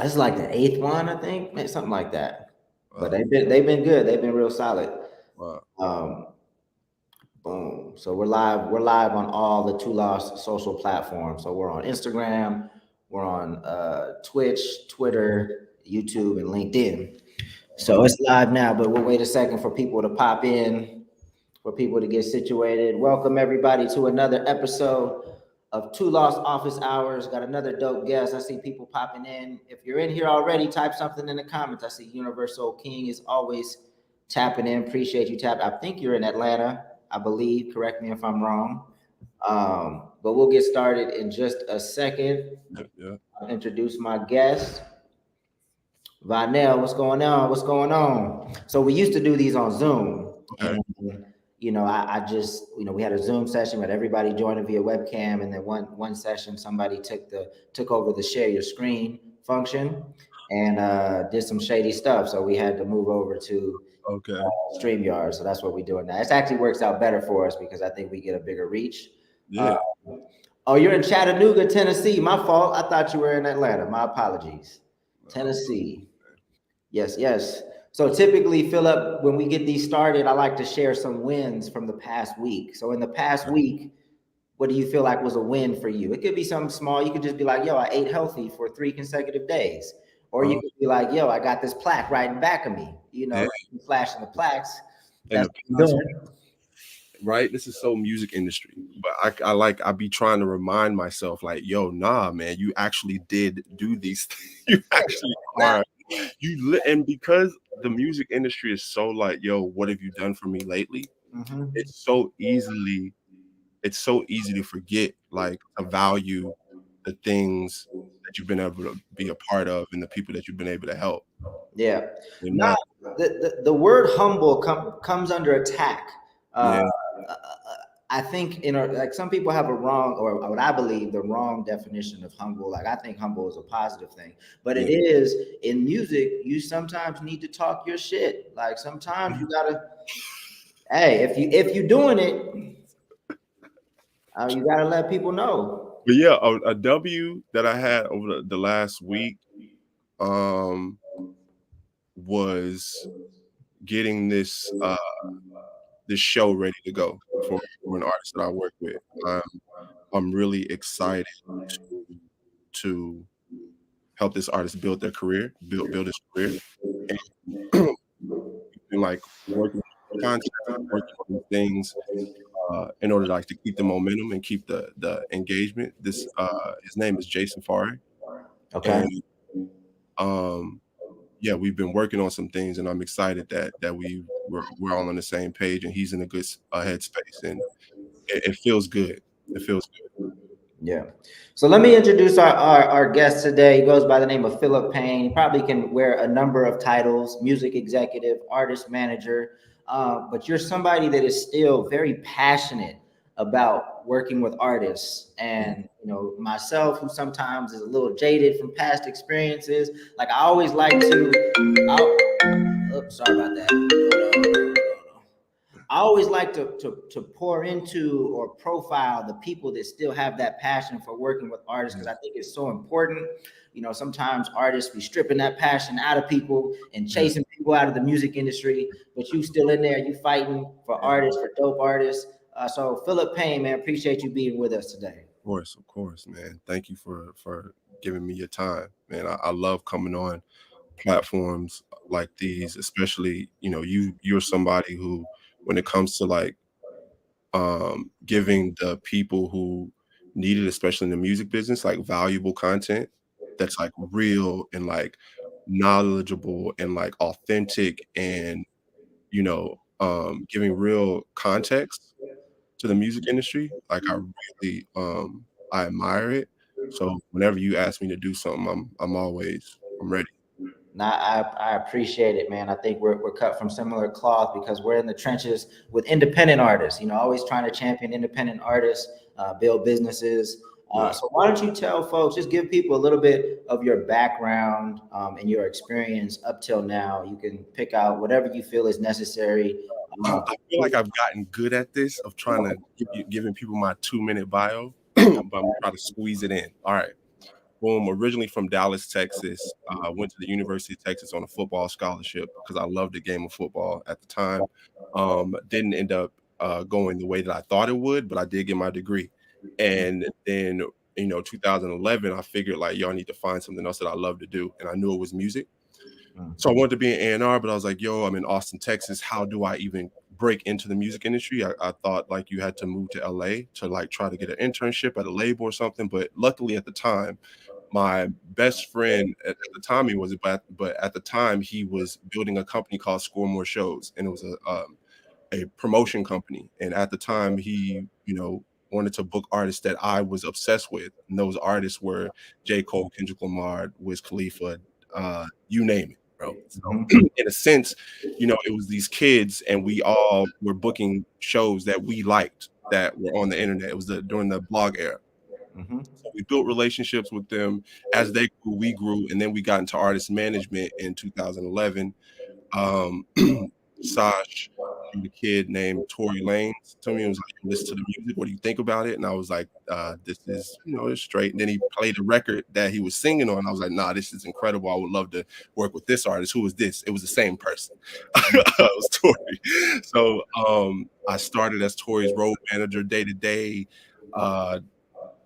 It's like the eighth one, I think, something like that. But Wow. they've been good. They've been real solid. Wow. Um, Boom. So we're live. We're live on all the Two Lost social platforms. So we're on Instagram, we're on Twitch, Twitter, YouTube, and LinkedIn. So it's live now, but we'll wait a second for people to pop in, for people to get situated. Welcome everybody to another episode of Two Lost Office Hours. Got another dope guest. I see people popping in. If you're in here already, type something in the comments. I see Universal King is always tapping in. Appreciate you tap. I think you're in Atlanta, I believe. Correct me if I'm wrong. But we'll get started in just a second. Yeah, yeah. I'll introduce my guest. Vinell, what's going on? What's going on? So we used to do these on Zoom, Okay. and I just we had a Zoom session, but everybody joined it via webcam, and then one session somebody took over the share your screen function and did some shady stuff. So we had to move over to Okay. StreamYard. So that's what we're doing now. It actually works out better for us because I think we get a bigger reach. Uh, Yeah. oh, you're in Chattanooga, Tennessee. My fault. I thought you were in Atlanta. My apologies. Tennessee. Yes, yes. So typically, Philip, when we get these started, I like to share some wins from the past week. So in the past week, what do you feel like was a win for you? It could be something small. You could just be like, yo, I ate healthy for 3 consecutive days. Or you Uh, could be like, yo, I got this plaque right in back of me. yeah. Flashing the plaques. And That's the what I'm doing. right? This is so music industry, but I be trying to remind myself, like, yo, nah, man, you actually did do these things. You actually are and because the music industry is so like, yo, what have you done for me lately? Mhm. It's so easily, it's so easy to forget, like, to value the things that you've been able to be a part of and the people that you've been able to help. Yeah. And Not not, the word humble comes under attack. Uh, yeah, uh, I think like some people have a wrong, or what I believe the wrong definition of humble. Like I think humble is a positive thing, but yeah, it is in music. You sometimes need to talk your shit. Like sometimes you gotta. Hey, if you doing it, you gotta let people know. but yeah, a W that I had over the last week um was getting this show ready to go for an artist that I work with. I'm really excited to to help this artist build their career, build his career, and, and like working on content, working on things in order to, like, to keep the momentum and keep the engagement. His name is Jason Farr, Okay. and um yeah, we've been working on some things, and I'm excited that we're all on the same page, and he's in a good headspace, and it feels good. It feels good. Yeah. So let me introduce our guest today. He goes by the name of Philip Payne. He probably can wear a number of titles: music executive, artist manager. But you're somebody that is still very passionate about working with artists. And myself, who sometimes is a little jaded from past experiences, like I always like to. Oops, sorry about that. I always like to pour into or profile the people that still have that passion for working with artists because I think it's so important. Sometimes artists be stripping that passion out of people and Yeah, chasing people out of the music industry, but you still in there, you fighting for yeah, artists, for dope artists. So Philip Payne, man, appreciate you being with us today. of course, man. Thank you for giving me your time, man. I love coming on platforms like these, especially, you're somebody who, when it comes to, like, giving the people who need it, especially in the music business, like, valuable content that's, like, real and, like, knowledgeable and, like, authentic and, giving real context to the music industry. Like, I really, I admire it. So whenever you ask me to do something, I'm ready. Now, I appreciate it, man. I think we're cut from similar cloth because we're in the trenches with independent artists, always trying to champion independent artists, build businesses. Yeah. So why don't you tell folks, just give people a little bit of your background and your experience up till now. You can pick out whatever you feel is necessary. I feel like I've gotten good at this of trying to giving people my 2-minute bio, but I'm gonna try to squeeze it in. All right. boom, originally from Dallas, Texas. Went to the University of Texas on a football scholarship because I loved the game of football at the time. Didn't end up going the way that I thought it would, but I did get my degree. And then, 2011, I figured like, yo, I need to find something else that I love to do. And I knew it was music. Mm. So I wanted to be an A&R, but I was like, yo, I'm in Austin, Texas. How do I even break into the music industry? I thought like you had to move to LA to like try to get an internship at a label or something. But luckily at the time, my best friend at the time he was, but at the time he was building a company called Score More Shows, and it was a promotion company. And at the time, he, wanted to book artists that I was obsessed with. And those artists were J. Cole, Kendrick Lamar, Wiz Khalifa, you name it, bro. So Mhm. in a sense, it was these kids, and we all were booking shows that we liked that were on the internet. It was during the blog era. Mhm. So we built relationships with them as they grew, we grew, and then we got into artist management in 2011. um, Sash and a kid named Tory Lanez told me, he was like, listen to the music. What do you think about it? And I was like, this is, it's straight. And then he played a record that he was singing on. I was like, nah, this is incredible. I would love to work with this artist. Who was this? It was the same person. It was Tory. So I started as Tory's road manager day to day.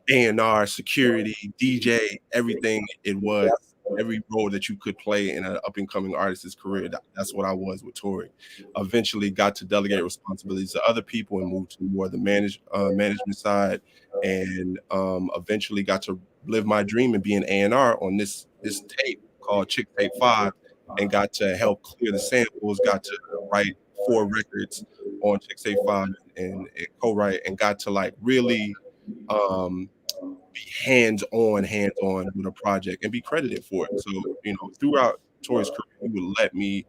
A&R, security, DJ, everything it was, every role that you could play in an up and coming artist's career. That's what I was with Tory. Eventually got to delegate responsibilities to other people and moved to more of the management side, and eventually got to live my dream and be an A&R on this tape called Chick Tape 5, and got to help clear the samples, got to write 4 records on Chick Tape 5 and co-write, and got to like really um be hands on with a project and be credited for it. So, throughout Tori's career, he would let me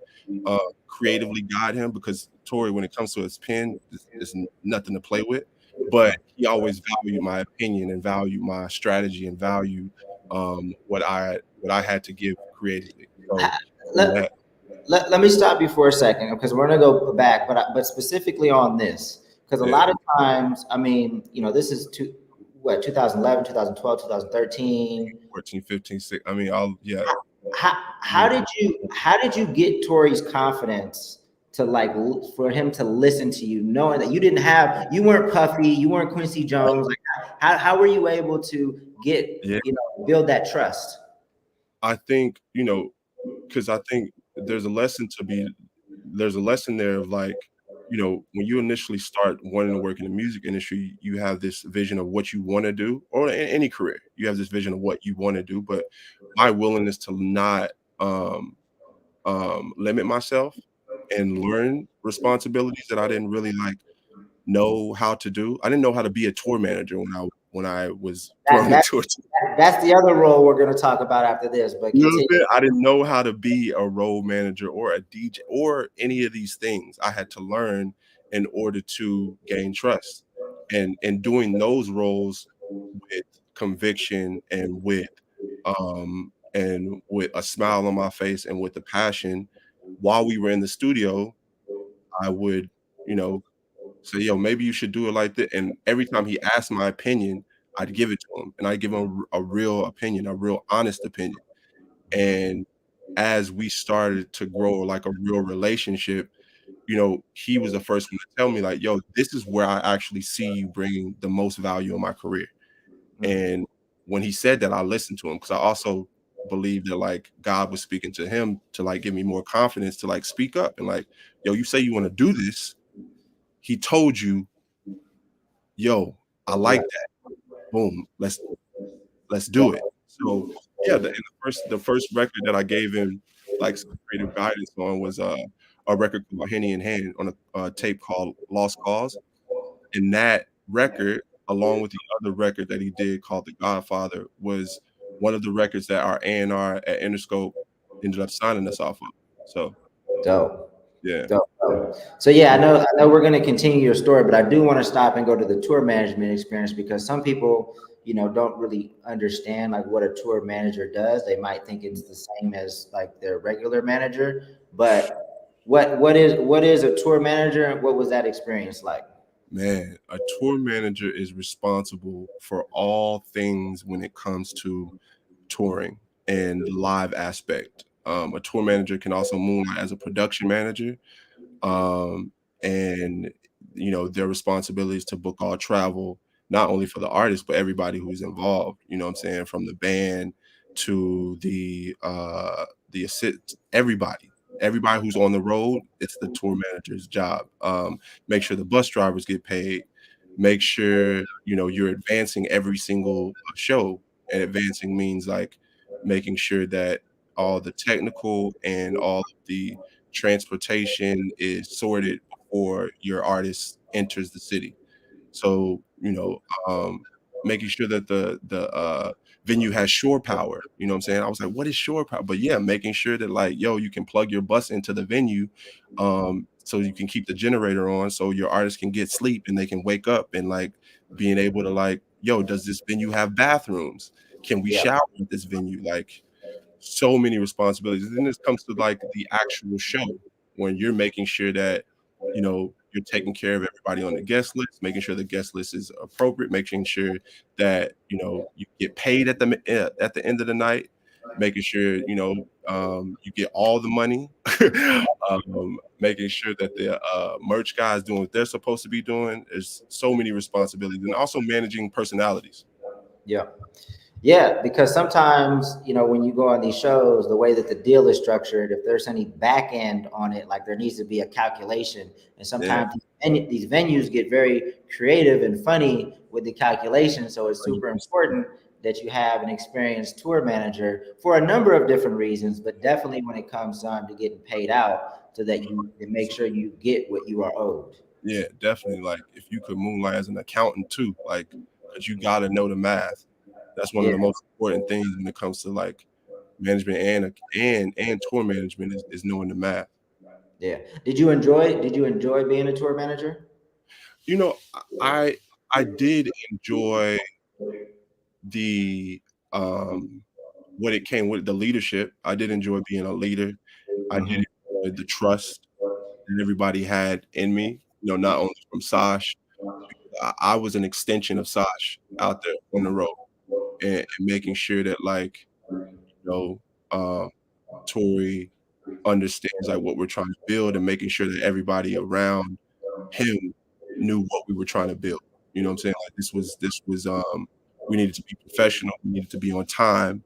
creatively guide him, because Tori, when it comes to his pen, is nothing to play with. But he always valued my opinion and valued my strategy and valued what I had to give creatively. So from Let, that, let me stop you for a second because we're gonna go back, but specifically on this, because a yeah, lot of times, I mean, this is 2011, 2012, 2013. 14, 15, 16, I mean, I'll yeah. How did you get Tori's confidence to like for him to listen to you, knowing that you weren't Puffy, you weren't Quincy Jones? Like, how were you able to Yeah, build that trust? I think, because I think there's a lesson to be there's a lesson there of like, when you initially start wanting to work in the music industry, you have this vision of what you want to do, or in any career, you have this vision of what you want to do. But my willingness to not limit myself and learn responsibilities that I didn't really like know how to do. I didn't know how to be a tour manager when I was That, thrown that into it. that's the other role we're going to talk about after this. But You know what I'm continue. saying? I didn't know how to be a role manager or a DJ or any of these things. I had to learn in order to gain trust. And doing those roles with conviction and with a smile on my face and with the passion, while we were in the studio, I would, you know, say, yo, maybe you should do it like that. And every time he asked my opinion, I'd give it to him, and I'd give him a real opinion, a real honest opinion. And as we started to grow like a real relationship, he was the first one to tell me like, yo, this is where I actually see you bringing the most value in my career. Mm. And when he said that, I listened to him, because I also believe that like God was speaking to him to like give me more confidence to like speak up and like, yo, you say you want to do this. He told you, yo, I like that. Boom, let's do it. So yeah, the first record that I gave him like some creative guidance on was a record called Henny in Hand on a tape called Lost Cause. And that record, along with the other record that he did called The Godfather, was one of the records that our A&R at Interscope ended up signing us off of. So Dope. yeah. Dope. So yeah, I know we're gonna continue your story, but I do want to stop and go to the tour management experience because some people, don't really understand like what a tour manager does. They might think it's the same as like their regular manager, but what is a tour manager and what was that experience like? Man, a tour manager is responsible for all things when it comes to touring and the live aspect. A tour manager can also moonlight as a production manager, um, and their responsibility is to book all travel, not only for the artist but everybody who's involved. You know what I'm saying, from the band to the assist, everybody who's on the road. It's the tour manager's job. Make sure the bus drivers get paid. Make sure you're advancing every single show, and advancing means like making sure that all the technical and all of the transportation is sorted before your artist enters the city. So, making sure that the venue has shore power, you know what I'm saying? I was like, "What is shore power?" But yeah, making sure that like, yo, you can plug your bus into the venue, so you can keep the generator on so your artist can get sleep and they can wake up, and like being able to like, "Yo, does this venue have bathrooms? Can we Yeah, shower at this venue?" Like, so many responsibilities. And then this comes to like the actual show, when you're making sure that you're taking care of everybody on the guest list, making sure the guest list is appropriate, making sure that you get paid at the end of the night, making sure you get all the money, making sure that the merch guys doing what they're supposed to be doing. There's so many responsibilities, and also managing personalities. yeah. Yeah, because sometimes, when you go on these shows, the way that the deal is structured, if there's any back end on it, like there needs to be a calculation. And Yeah, sometimes these venues get very creative and funny with the calculation. So it's super 100%. important that you have an experienced tour manager for a number of different reasons, but definitely when it comes time to getting paid out so that you can make sure you get what you are owed. Yeah, definitely. Like if you could moonlight as an accountant too, like, because you got to know the math. That's one of Yeah, the most important things when it comes to like management and tour management is knowing the math. yeah. Did you enjoy being a tour manager? You know, I did enjoy the what it came with, the leadership. I did enjoy being a leader. I did Hmm. enjoy the trust that everybody had in me. Not only from Sash. I was an extension of Sash out there on the road, and making sure that like you know, uh, Tory understands like what we're trying to build, and making sure that everybody around him knew what we were trying to build. You know what I'm saying? Like this was we needed to be professional, we needed to be on time,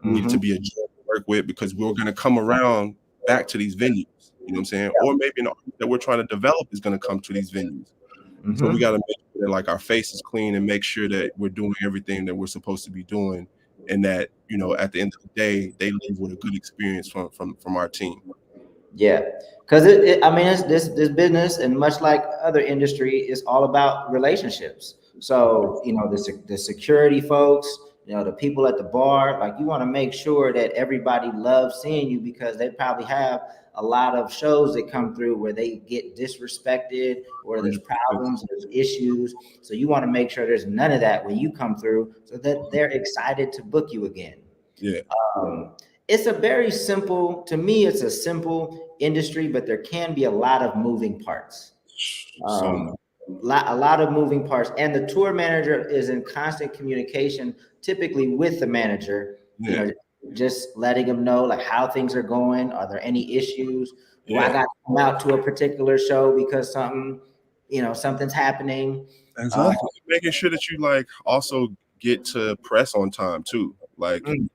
we needed to Hmm. be a joy to work with, because we are gonna come around back to these venues. You know what I'm saying? Or maybe an artist that we're trying to develop is gonna come to these venues. So we Hmm. gotta make sure that like our face is clean, and make sure that we're doing everything that we're supposed to be doing, and that, at the end of the day, they leave with a good experience from our team. Yeah, because I mean, it's this business, and much like other industry, is all about relationships. So the security folks, the people at the bar, like you want to make sure that everybody loves seeing you because they probably have a lot of shows that come through where they get disrespected or there's 100%. problems, there's issues. So you want to make sure there's none of that when you come through, so that they're excited to book you again. Yeah. um, it's a very simple, to me, it's a simple industry, but there can be a lot of moving parts. So much. Um, a lot of moving parts. And the tour manager is in constant communication, typically with the manager, you Yeah. know, just letting them know like how things are going. Are there any issues? Do I Yeah. got to come out to a particular show because something's happening? Uh, Exactly. Making sure that you like also get to press on time too. Like mm,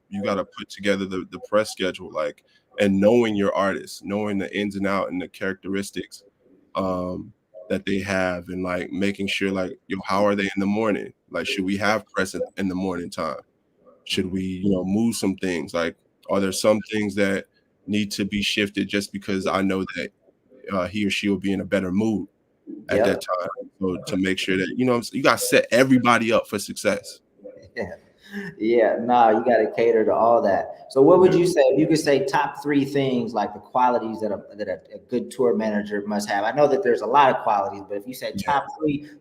you gotta put together the press schedule, like, and knowing your artists, knowing the ins and out and the characteristics um that they have, and like making sure like, yo, how are they in the morning? Like, should we have press in the morning time? Should we, move some things? Like, are there some things that need to be shifted just because I know that he or she will be in a better mood at that yep. time? So to make sure that, you got to set everybody up for success. Yeah. Yeah, no, you got to cater to all that. So, what would Yeah. you say if you could say top three things, like the qualities that a good tour manager must have? I know that there's a lot of qualities, but if you said Yeah.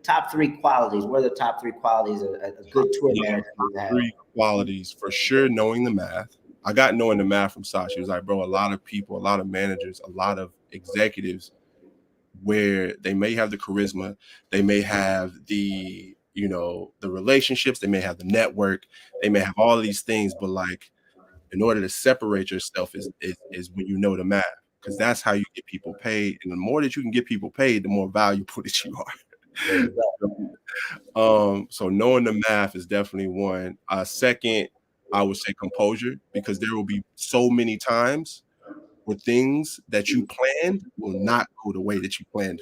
top three qualities, what are the top three qualities a good tour Yeah. manager Top needs to have? three qualities for sure: knowing the math. I got knowing the math from Sasha. He was like, bro, a lot of people, a lot of managers, a lot of executives, where they may have the charisma, they may have the, the relationships, they may have the network, they may have all of these things, but like in order to separate yourself is when you know the math, because that's how you get people paid. And the more that you can get people paid, the more valuable that you Exactly. are. So knowing the math is definitely one. Second, I would say composure, because there will be so many times where things that you planned will not go the way that you planned.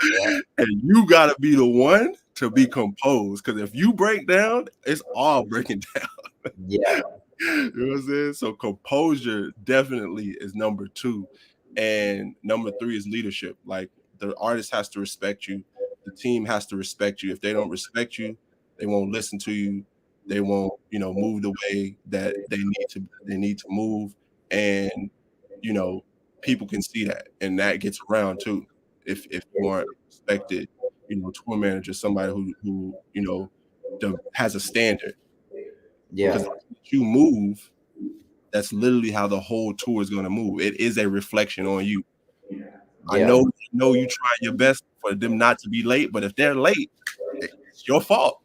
Yeah. And you gotta be the one to be composed. Because if you break down, it's all breaking down. Yeah. You know what I'm saying? So composure definitely is number two. And number three is leadership. Like the artist has to respect you. The team has to respect you. If they don't respect you, they won't listen to you. They won't, move the way that they need to move. And, you know, people can see that. And that gets around too. If you aren't respected, tour manager, somebody who has a standard, because Yeah. if you move, that's literally how the whole tour is going to move. It is a reflection on you. I Yeah. know you try your best for them not to be late, but if they're late, it's your fault.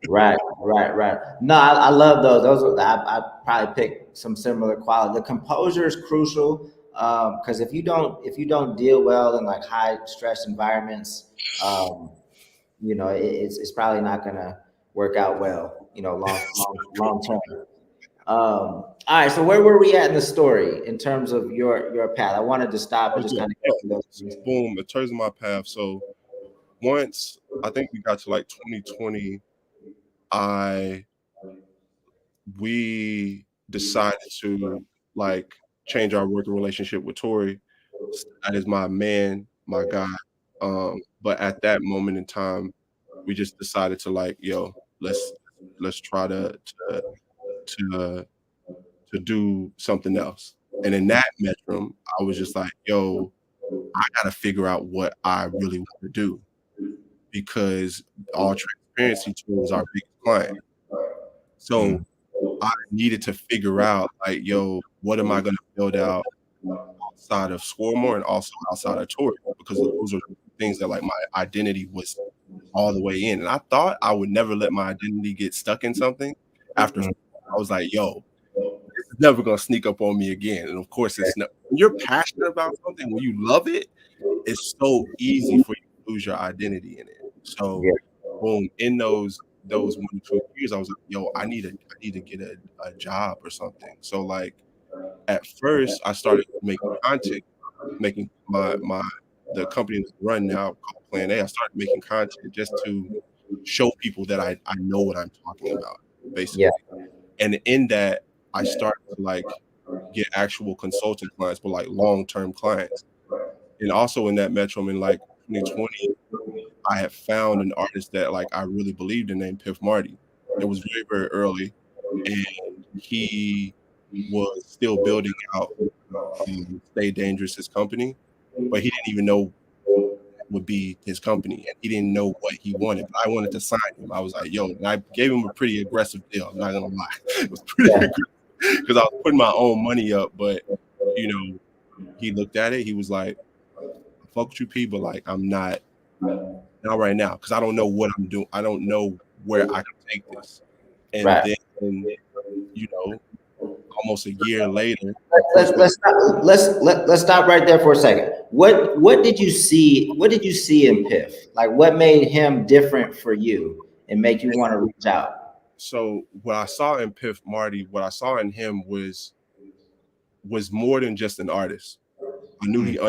Right, right, right. No, I love those. I probably pick some similar quality. The composure is crucial, because if you don't deal well in like high stress environments, it's probably not gonna work out well. Long term. All right. So where were we at in the story in terms of your path? I wanted to stop and just Okay. kind of get through those So things. boom, in terms of my path. So once I think we got to like 2020, I we decided to like change our working relationship with Tori. That is my man, my guy. But at that moment in time, we just decided to like, yo, let's try to to do something else. And in that metrum, I was just like, yo, I gotta figure out what I really want to do, because all transparency tool is our biggest client. So Mm, I needed to figure out like, yo, what am I gonna build out outside of Swarmore and also outside of Tori? Because those are things that like my identity was all the way in. And I thought I would never let my identity get stuck in something after mm, I was like, yo, it's never gonna sneak up on me again. And of course, it's not. When you're passionate about something, when you love it, it's so easy for you to lose your identity in it. So, yeah. boom, in those 1 to 2 years, I was like, yo, I need to get a job or something. So, like at first, I started making content, making my the company that I run now called Plan A. I started making content just to show people that I know what I'm talking about, Yeah. basically. And in that, I started to like get actual consulting clients, but like long-term clients. And also in that metro in like 2020, I had found an artist that like I really believed in named Piff Marty. It was very, very early, and he was still building out Stay Dangerous, his company, but he didn't even know would be his company, and he didn't know what he wanted. But I wanted to sign him. I was like, "Yo," and I gave him a pretty aggressive deal. I'm not gonna lie, it was pretty Yeah. aggressive because I was putting my own money up. But you know, he looked at it. He was like, "I fuck with you, P, but like, I'm not right now because I don't know what I'm doing. I don't know where I can take this." And Right. then, you know, almost a year later, Let's first we let's stop, let's stop right there for a second. What did you see? What did you see in Piff? Like, what made him different for you and make you want to reach out? so what I saw in Piff Marty, what I saw in him was more than just an artist. I knew Mm, he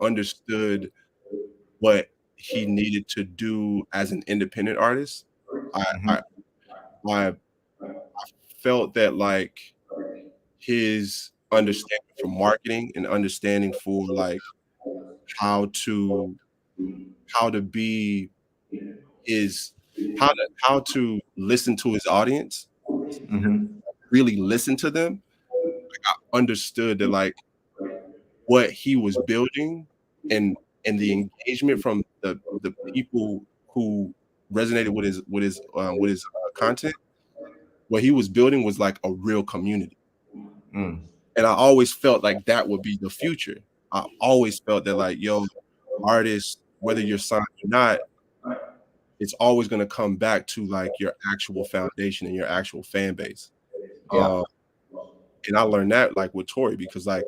understood what he needed to do as an independent artist. I mhm, I I felt that like his understanding for marketing and understanding for like how to how to be his how to listen to his audience, mhm, really listen to them, understood that like what he was building and the engagement from the people who resonated with his content, what he was building was like a real community. mm, And I always felt like that would be the future. I always felt that like, yo, artists, whether you're signed or not, it's always gonna come back to, like, your actual foundation and your actual fan base. Yeah. Um, and I learned that, like, with Tory because, like,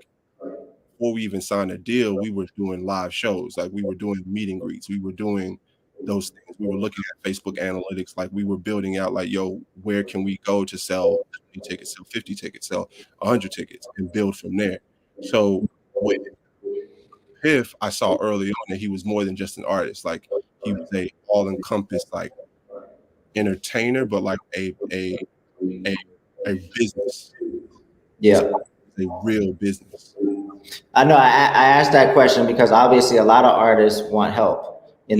before we even signed a deal, we were doing live shows, like, we were doing meet and greets, we were doing those things, we were looking at Facebook analytics, like, we were building out, like, "Yo, where can we go to sell 20 tickets, sell 50 tickets, sell 100 tickets," and build from there. So, with Piff, I saw early on that he was more than just an artist, like, he was a all-encompass, like, entertainer, but, like, a a business. His Yeah. art is a real business. I know I asked that question because obviously a lot of artists want help Yeah,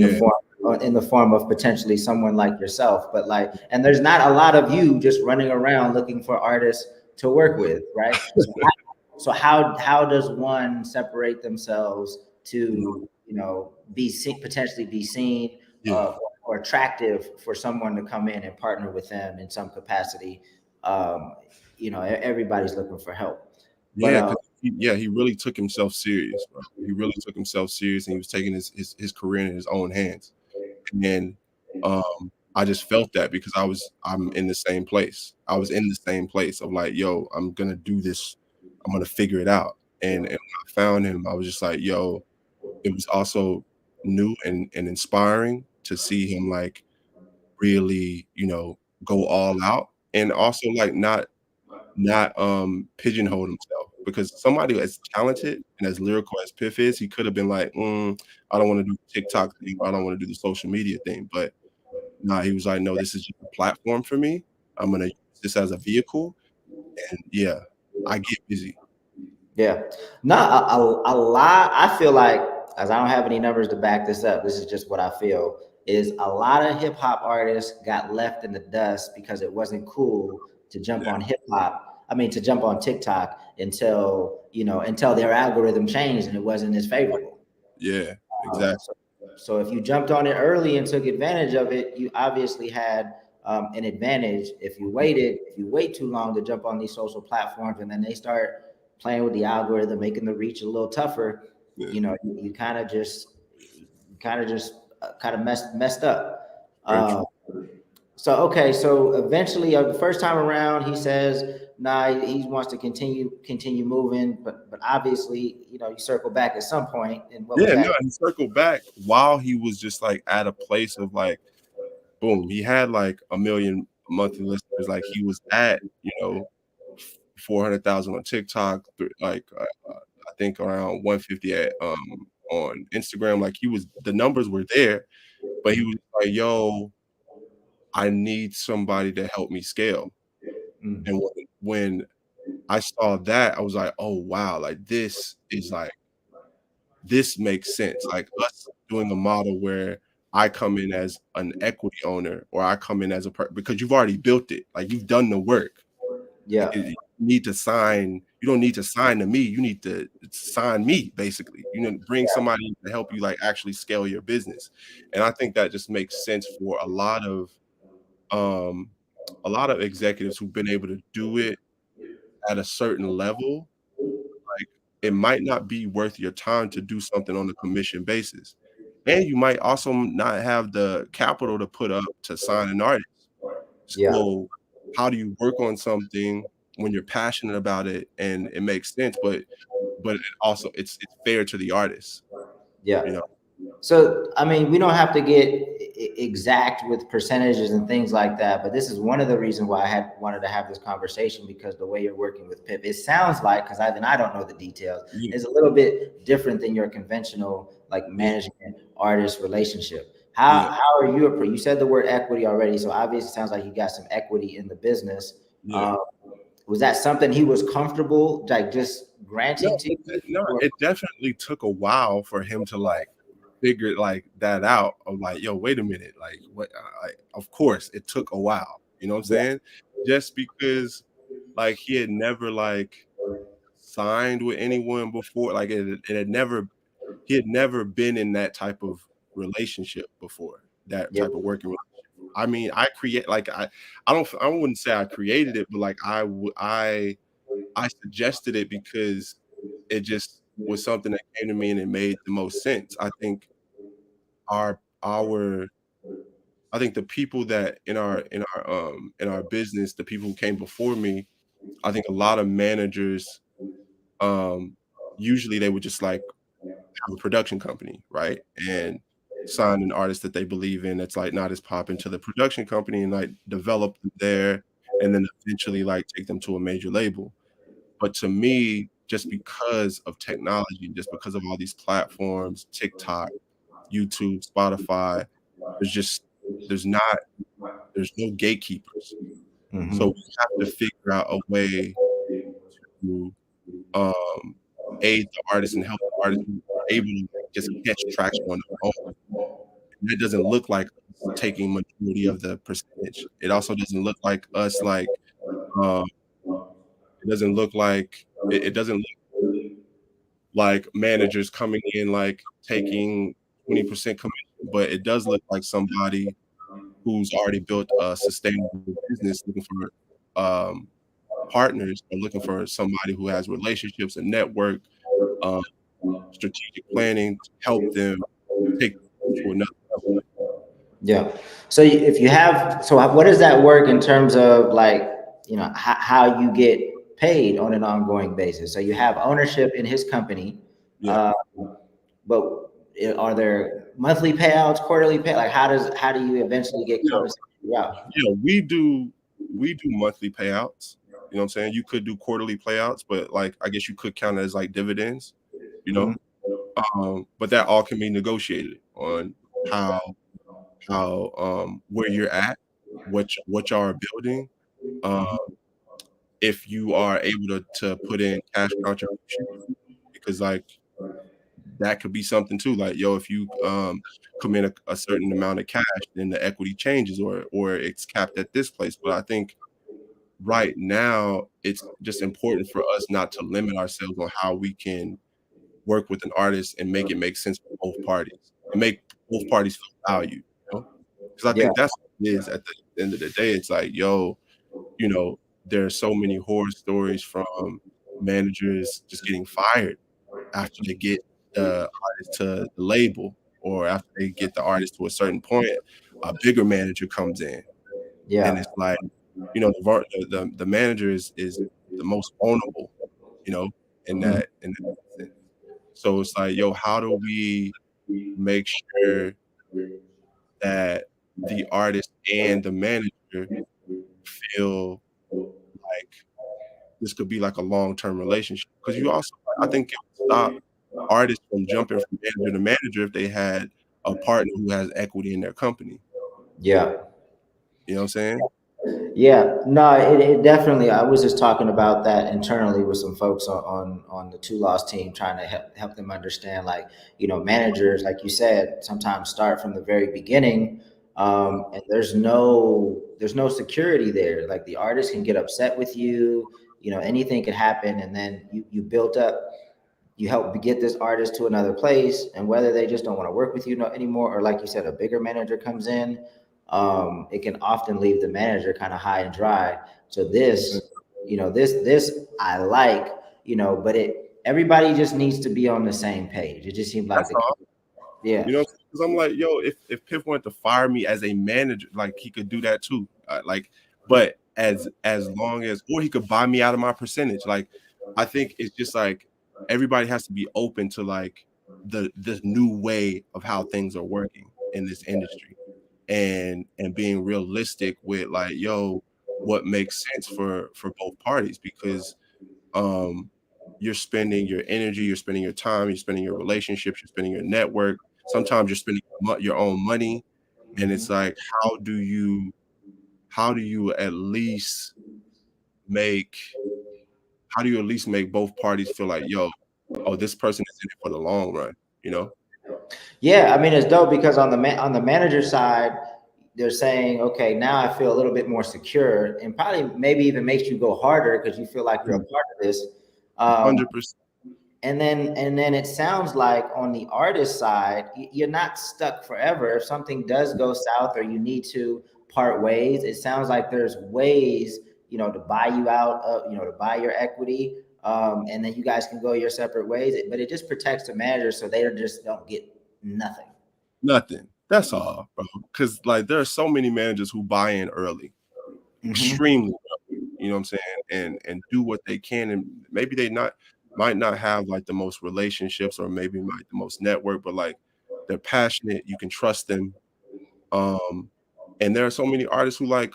in the form of potentially someone like yourself, but like, and there's not a lot of you just running around looking for artists to work with, right? So how does one separate themselves yeah, to, be seen, potentially be seen, yeah, or attractive for someone to come in and partner with them in some capacity? Um, everybody's looking for help, but yeah, 'cause he really took himself serious, bro. He really took himself serious, and he was taking his career in his own hands. And then, I just felt that because I'm in the same place. I was in the same place of like, "Yo, I'm gonna do this. I'm gonna figure it out." And when I found him, I was just like, "Yo," it was also new and inspiring to see him, like, really, go all out and also, like, not pigeonhole himself because somebody as talented and as lyrical as Piff is, he could have been like, I don't wanna do the TikTok thing, I don't wanna do the social media thing," but nah, he was like, "No, this is just a platform for me. I'm gonna use this as a vehicle, and yeah, I get busy." Yeah, not a lot. I feel like, as I don't have any numbers to back this up, this is just what I feel. Is a lot of hip hop artists got left in the dust because it wasn't cool to jump Yeah, on hip hop. I mean, to jump on TikTok until their algorithm changed and it wasn't as favorable. yeah, Um, exactly. so, so if you jumped on it early and took advantage of it, you obviously had an advantage. If you wait too long to jump on these social platforms, and then they start playing with the algorithm, making the reach a little tougher, Yeah, you kind of messed up. very true. So okay, so eventually, the first time around, he says, "Nah, he wants to continue moving," but obviously, you circle back at some point, and what was Yeah, no, that? he circled back while he was just, like, at a place of, like, boom, he had, like, 1,000,000 monthly listeners, like, he was at, 400,000 on TikTok, I think around 150 on Instagram, like, he was the numbers were there, but he was like, "Yo, I need somebody to help me scale." Mm, And when I saw that, I was like, "Oh, wow, like, this makes sense." Like, us doing a model where I come in as an equity owner or I come in as because you've already built it, like, you've done the work. Like, yeah, you don't need to sign to me, you need to sign me, basically. Bring somebody to help you, like, actually scale your business. And I think that just makes sense for um, a lot of executives who've been able to do it at a certain level, like, it might not be worth your time to do something on a commission basis. And you might also not have the capital to put up to sign an artist. yeah, So, how do you work on something when you're passionate about it and it makes sense, but it also it's fair to the artist, yeah. you know? So, I mean, we don't have to get exact with percentages and things like that, but this is one of the reasons why I had wanted to have this conversation because the way you're working with Pip, it sounds like, and I don't know the details, Yeah, is a little bit different than your conventional like yeah, management artist relationship. yeah, How are you? You said the word equity already, so obviously it sounds like you got some equity in the business. yeah. Um, was that something he was comfortable like just No, granting to you? Or, it definitely took a while for him to, like, figure, like, that out of, like, "Yo, wait a minute, like, what?" Of course, it took a while, you know what I'm yeah, saying? Just because, like, he had never, like, signed with anyone before, like, it had never he had never been in that type of relationship before, that yeah, type of working relationship. I mean, I wouldn't say I created it, but, like, I suggested it because it just was something that came to me and it made the most sense. I think our I think the people that in our business, the people who came before me, I think a lot of managers, um, usually they would just like have a production company, right? And sign an artist that they believe in that's like not as pop into the production company and like develop them there and then eventually like take them to a major label. But to me, just because of technology, just because of all these platforms, TikTok, YouTube, Spotify, there's just there's not there's no gatekeepers. So Hmm. we have to figure out a way to, um, aid the artists and help the artists who are able to, like, just catch traction on their own. And that doesn't look like us taking majority of the percentage. It also doesn't look like us, like, um, it doesn't look like it doesn't look like managers coming in, like, taking 20% commission, but it does look like somebody who's already built a sustainable business looking for, partners or looking for somebody who has relationships and network, um, strategic planning to help them take to another level. Yeah. So if you have, so what does that work in terms of like, how you get paid on an ongoing basis? So you have ownership in his company, Yeah. uh, but are there monthly payouts, quarterly pay? Like how do you eventually get Yeah, compensated? Yeah. yeah, we do monthly payouts, you know what I'm saying? You could do quarterly payouts, but, like, I guess you could count it as, like, dividends, you know? Hmm. But that all can be negotiated on how where you're at, what y'all are building, um, if you are able to put in cash contributions, because, like, that could be something too, like, yo, if you, commit a certain amount of cash, then the equity changes or it's capped at this place, but I think right now, it's just important for us not to limit ourselves on how we can work with an artist and make it make sense for both parties and make both parties feel valued, you know? Because I Yeah. think that's what it is at the end of the day. It's like, yo, you know, there are so many horror stories from managers just getting fired after they get the artist to the label or after they get the artist to a certain point, a bigger manager comes in, and Yeah. it's like, you know, the manager is the most vulnerable, you know, Mhm. in that sense. So it's like, yo, how do we make sure that the artist and the manager feel like this could be like a long-term relationship? Because you also I think it would stop artists from jumping from manager to manager if they had a partner who has equity in their company. Yeah. You know what I'm saying? Yeah, no, it definitely. I was just talking about that internally with some folks on the two loss team, trying to help them understand, like, managers, like you said, sometimes start from the very beginning, and there's no security there. Like the artist can get upset with you, anything could happen, and then you built up, you help get this artist to another place, and whether they just don't want to work with you no, anymore, or like you said, a bigger manager comes in, it can often leave the manager kind of high and dry. So this I like, but everybody just needs to be on the same page. It just seems like That's the all. yeah. You know, because I'm like, yo, if Piff wanted to fire me as a manager, like he could do that too. Like, but as long as, or he could buy me out of my percentage. Like, I think it's just like everybody has to be open to like the new way of how things are working in this industry, and being realistic with like, yo, what makes sense for both parties because um, you're spending your energy, you're spending your time, you're spending your relationships, you're spending your network. Sometimes you're spending your own money, and it's Mhm. like, how do you at least make how do you at least make both parties feel like, yo, oh, this person is in it for the long run, you know? Yeah, I mean it's dope because on the manager side, they're saying, okay, now I feel a little bit more secure, and probably maybe even makes you go harder because you feel like you're a part of this. Um, 100%. and then it sounds like on the artist side, you're not stuck forever. If something does go south or you need to part ways, it sounds like there's ways, to buy you out, to buy your equity, and then you guys can go your separate ways. But it just protects the manager so they just don't get nothing. Nothing. That's all, bro. Because like there are so many managers who buy in early, Mm-hmm. extremely early. You know what I'm saying? And do what they can, and maybe they not might not have like the most relationships or maybe like the most network, but like they're passionate. You can trust them. Um, and there are so many artists who like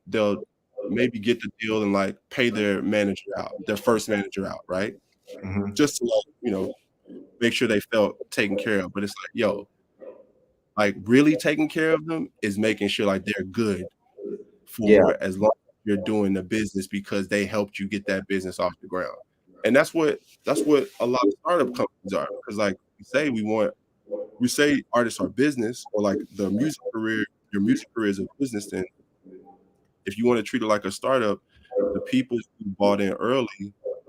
they'll maybe get the deal and like pay their manager out, their first manager out, right? Mm-hmm. Just to like make sure they felt taken care of. But it's like, yo, like really taking care of them is making sure like they're good Yeah. for as long as you're doing the business because they helped you get that business off the ground. And that's what a lot of startup companies are. Because like we say artists are business or like your music career is a business, then if you want to treat it like a startup, the people who bought in early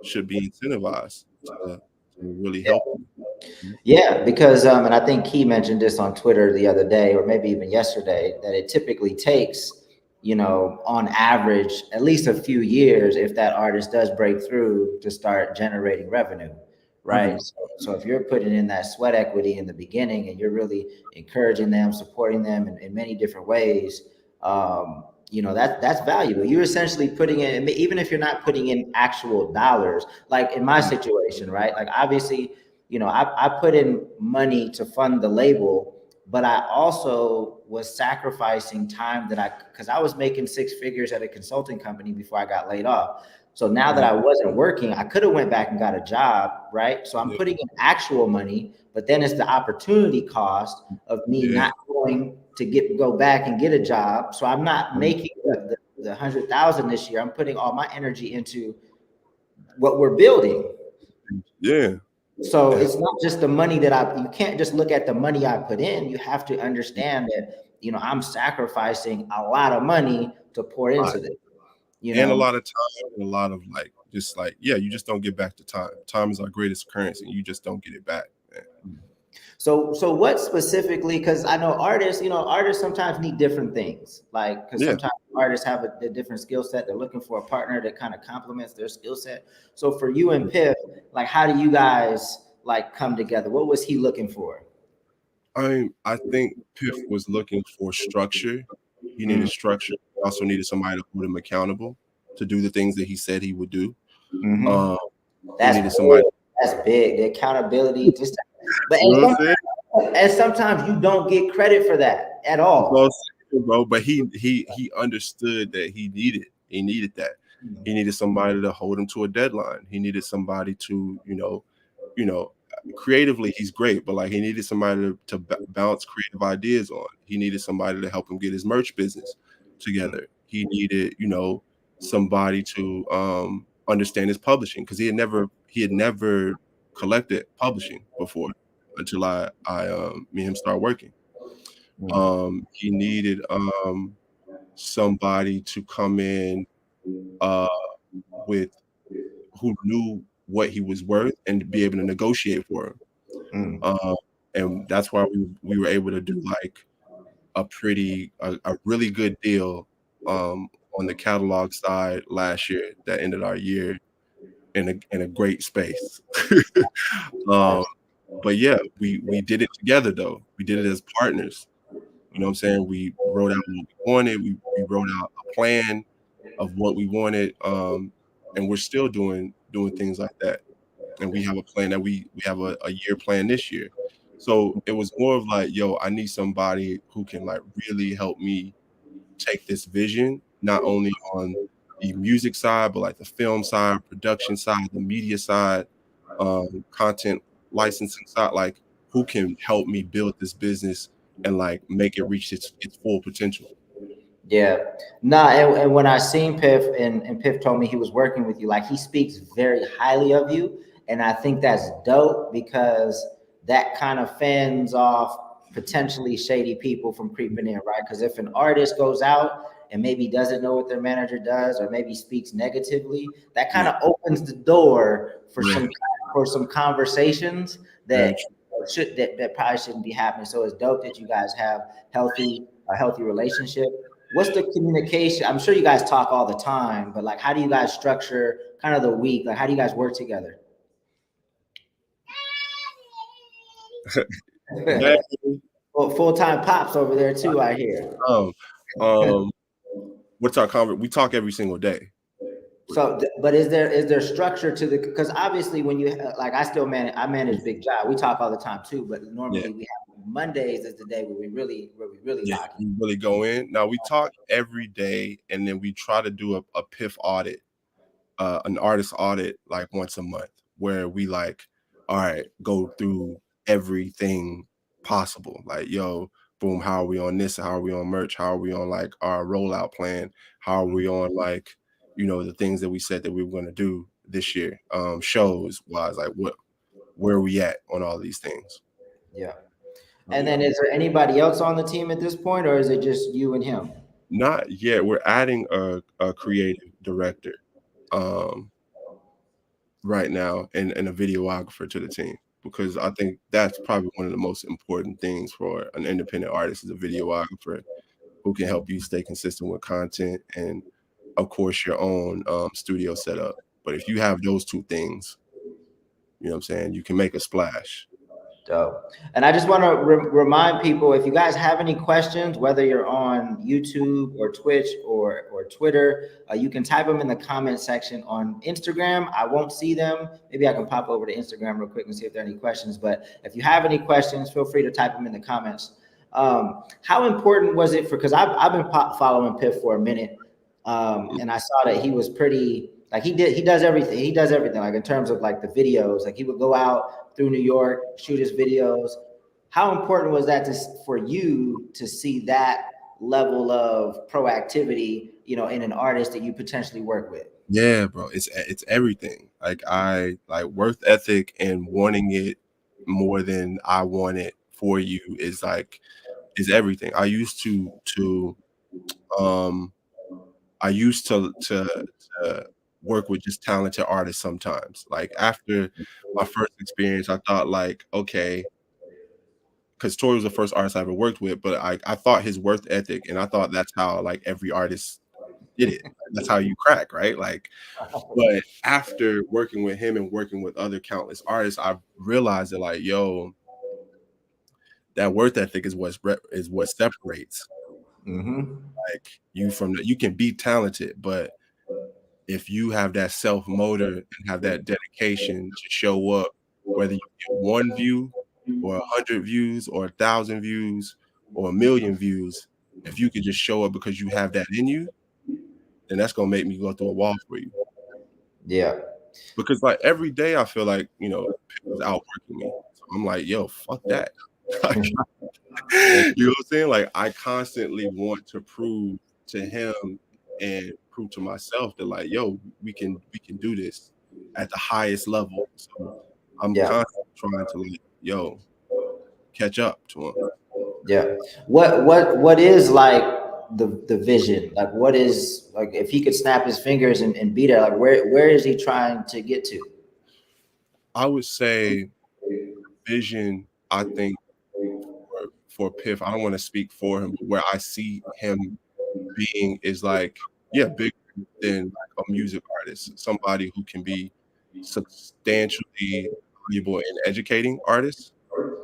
should be incentivized to really help you. Mhm. Yeah, because and I think Key mentioned this on Twitter the other day, or maybe even yesterday, that it typically takes, on average, at least a few years if that artist does break through to start generating revenue, right? Mhm. So if you're putting in that sweat equity in the beginning and you're really encouraging them, supporting them in many different ways, that's valuable. You're essentially putting in, even if you're not putting in actual dollars, like in my situation, right? Like obviously I put in money to fund the label, but I also was sacrificing time because I was making six figures at a consulting company before I got laid off. So now that Mhm. I wasn't working, I could have went back and got a job, right? So I'm Yeah. putting in actual money, but then it's the opportunity cost of me Yeah. not going to go back and get a job. So I'm not Mhm. making the 100,000 this year. I'm putting all my energy into what we're building. Yeah. So Yeah. it's not just the money you can't just look at the money I put in. You have to understand that, I'm sacrificing a lot of money to pour Lot. into this, you And a know? lot of time and a lot of like just like, yeah, you just don't get back to time. Time is our greatest currency and you just don't get it back, man. So what specifically, because I know artists sometimes need different things. Like, because Yeah. sometimes artists have a different skill set. They're looking for a partner that kind of complements their skill set. So for you and Piff, like, how do you guys like come together? What was he looking for? I think Piff was looking for structure. He needed structure. He also needed somebody to hold him accountable to do the things that he said he would do. Mm-hmm. Um, he That's needed big. somebody. That's big. The accountability, but You know what I'm saying? and sometimes you don't get credit for that at That's what I'm all. saying, bro. But he understood that he needed that. He needed somebody to hold him to a deadline. He needed somebody to, you know, creatively he's great, but like he needed somebody to bounce creative ideas on. He needed somebody to help him get his merch business together. He needed, somebody to understand his publishing because he had never collected publishing before until me and him started working. He needed somebody to come in uh with who knew what he was worth and be able to negotiate for him. Mm, Um, and that's why we were able to do like a really good deal on the catalog side last year that ended our year in a great space. um, but yeah, we did it together though. We did it as partners. You know what I'm saying? We wrote out what we wanted. We wrote out a plan of what we wanted. And we're still doing things like that. And we have a plan that we have a year plan this year. So it was more of like, yo, I need somebody who can like really help me take this vision, not only on the music side, but like the film side, production side, the media side, content licensing side, like who can help me build this business and like make it reach its full potential. yeah. Nah, and when I seen Piff and Piff told me he was working with you, like he speaks very highly of you. And I think that's dope because that kind of fends off potentially shady people from creeping in, right? Because if an artist goes out and maybe doesn't know what their manager does or maybe speaks negatively, that kind Yeah, of opens the door for yeah, some conversations very that true. that probably shouldn't be happening. So it's dope that you guys have a healthy relationship. What's the communication? I'm sure you guys talk all the time, but like, how do you guys structure kind of the week? Like, how do you guys work together? Daddy. full-time pops over there too, I hear. Um, um, what's our conversation? We talk every single day. So, but is there structure to the? Because obviously, when you like, I manage Big Job. We talk all the time too, but Yeah, normally we have Mondays is the day where we really yeah, lock in. we really go in. Now we talk every day, and then we try to do a PIF audit, an artist audit like once a month, where we like, all right, go through everything possible. Like, yo, boom, how are we on this? How are we on merch? How are we on like our rollout plan? How are we on like, the things that we said that we were going to do this year, shows wise, like where are we at on all these things? Yeah. So And yeah, then, is there anybody else on the team at this point, or is it just you and him? not yet. We're adding a creative director um right now, and a videographer to the team, because I think that's probably one of the most important things for an independent artist is a videographer who can help you stay consistent with content and of course your own studio setup. But if you have those two things, you know what I'm saying, you can make a splash. Dope. And I just want to remind people, if you guys have any questions, whether you're on YouTube or Twitch or Twitter, you can type them in the comment section on Instagram. I won't see them. Maybe I can pop over to Instagram real quick and see if there are any questions. But if you have any questions, feel free to type them in the comments. How important was it because I've been following Piff for a minute, and I saw that he was pretty like he does everything. He does everything like in terms of like the videos. Like he would go out through New York, shoot his videos. How important was that for you to see that level of proactivity, in an artist that you potentially work with? Yeah, bro, it's everything. Like I like worth ethic and wanting it more than I want it for you is everything. Um I used to work with just talented artists sometimes. Like after my first experience, I thought like, okay, because Tori was the first artist I ever worked with, but I thought his work ethic, and I thought that's how like every artist did it. That's how you crack, right? Like, but after working with him and working with other countless artists, I realized that like, yo, that work ethic is what separates Mm-hmm. like you from you can be talented, but if you have that self motor and have that dedication to show up, whether you get 1 view or 100 views or 1,000 views or 1,000,000 views, if you could just show up because you have that in you, then that's gonna make me go through a wall for you. Yeah. Because like every day I feel like, people is outworking me. So I'm like, yo, fuck that. Like, you know what I'm saying? Like I constantly want to prove to him and prove to myself that like, yo, we can do this at the highest level. So I'm Yeah. constantly trying to like, yo, catch up to him. Yeah. What is like the vision? Like what is like if he could snap his fingers and beat it, like where is he trying to get to? I would say vision, I think for Piff, I don't want to speak for him, but where I see him being is like, yeah, bigger than like a music artist, somebody who can be substantially valuable in educating artists.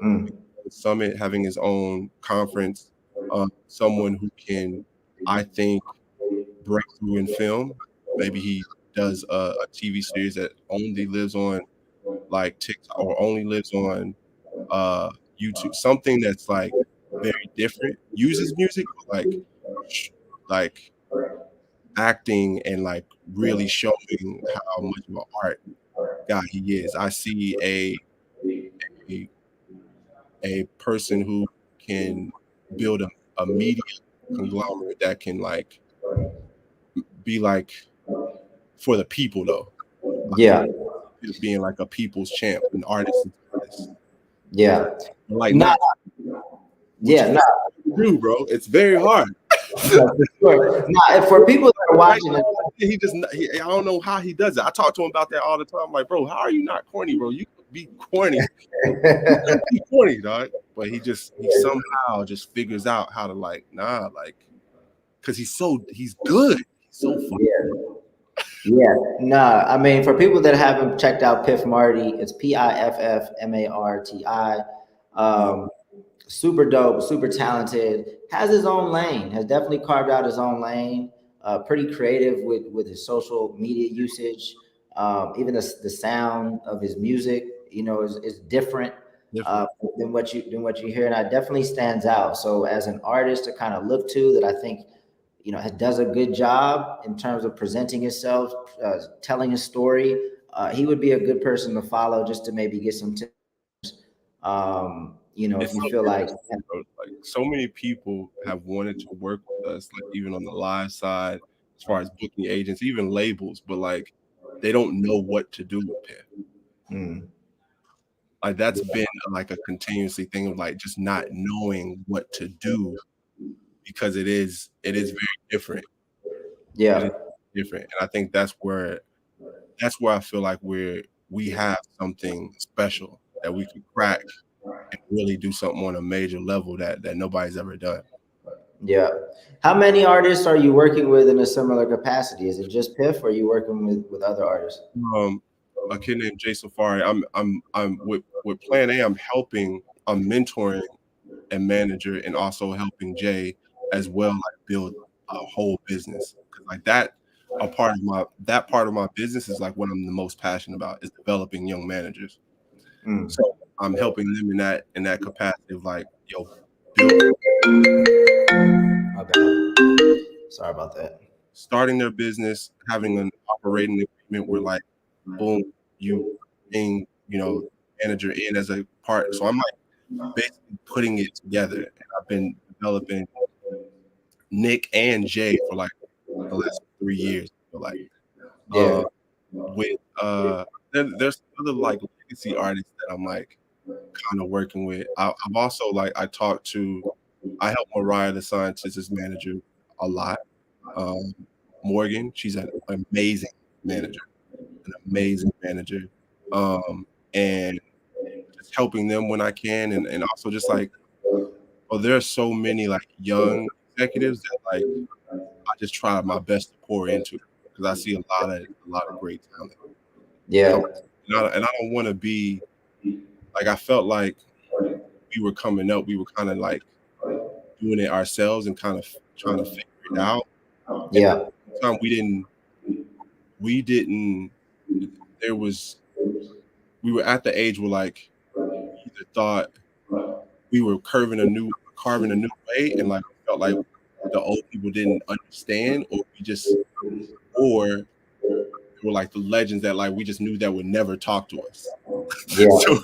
Mm, The Summit having his own conference, someone who can, I think, break through in film. Maybe he does a TV series that only lives on like TikTok or only lives on uh, YouTube. Something that's like very different. Uses music, but sh- like acting and like really showing how much of an art guy he is. I see a a person who can build a media conglomerate that can like be like for the people though. I yeah. see it being like a people's champ, an artist to artist. Yeah. Like Nah, not which yeah, is nah, to do, bro. It's very hard. for sure. Nah, if for people that are Right watching now, it, he just I don't know how he does it. I talk to him about that all the time. I'm like, bro, how are you not corny, bro? You could be corny. You could be corny, dog. But he somehow just figures out how to like, nah, like, cause he's good. He's so fucking good. yeah. Yeah, nah. I mean, for people that haven't checked out Piff Marty, it's PIFFMARTI. Yeah. Um, super dope, super talented, has his own lane, has definitely carved out his own lane. Pretty creative with his social media usage. Even the sound of his music, is different uh, Different. than what you hear, and that definitely stands out. So as an artist to kind of look to, that I think does a good job in terms of presenting himself, telling his story. He would be a good person to follow just to maybe get some tips. If It's you so feel like, interesting, bro. Like, so many people have wanted to work with us, like, even on the live side, as far as booking agents, even labels, but, like, they don't know what to do with Piff. mm, Like, that's been, like, a continuously thing of, like, just not knowing what to do because it is very different. It is yeah, different, and I think that's where I feel like we have something special that we could crack and really do something on a major level that nobody's ever done. yeah. How many artists are you working with in a similar capacity? Is it just Piff, or are you working with other artists? Um, a kid named Jay Safari. I'm with Plan A. I'm mentoring and manager, and also helping Jay as well, like build a whole business. 'Cause like that part of my business is like what I'm the most passionate about is developing young managers. Mm, So I'm helping them in that capacity of like, build my bad. Sorry about that. starting their business, having an operating agreement where like boom, you being, manager in as a part. So I'm like basically putting it together. And I've been developing Nick and Jay for like the last 3 years. I feel like Yeah, uh, with there's other like legacy artists that I'm like kind of working with. I've also like I help Mariah the Scientist's manager a lot. Um, Morgan, she's an amazing manager, an amazing manager. And just helping them when I can, and also just like, there are so many like young executives that like I just try my best to pour into because I see a lot of great talent yeah, coming. And I don't want to be like, I felt like we were coming up, we were kind of like doing it ourselves and kind of trying to figure it out. And at yeah, the time we didn't there was we were at the age where like we either thought we were carving a new way, and like felt like the old people didn't understand, or they were like the legends that like we just knew that would never talk to us. yeah, so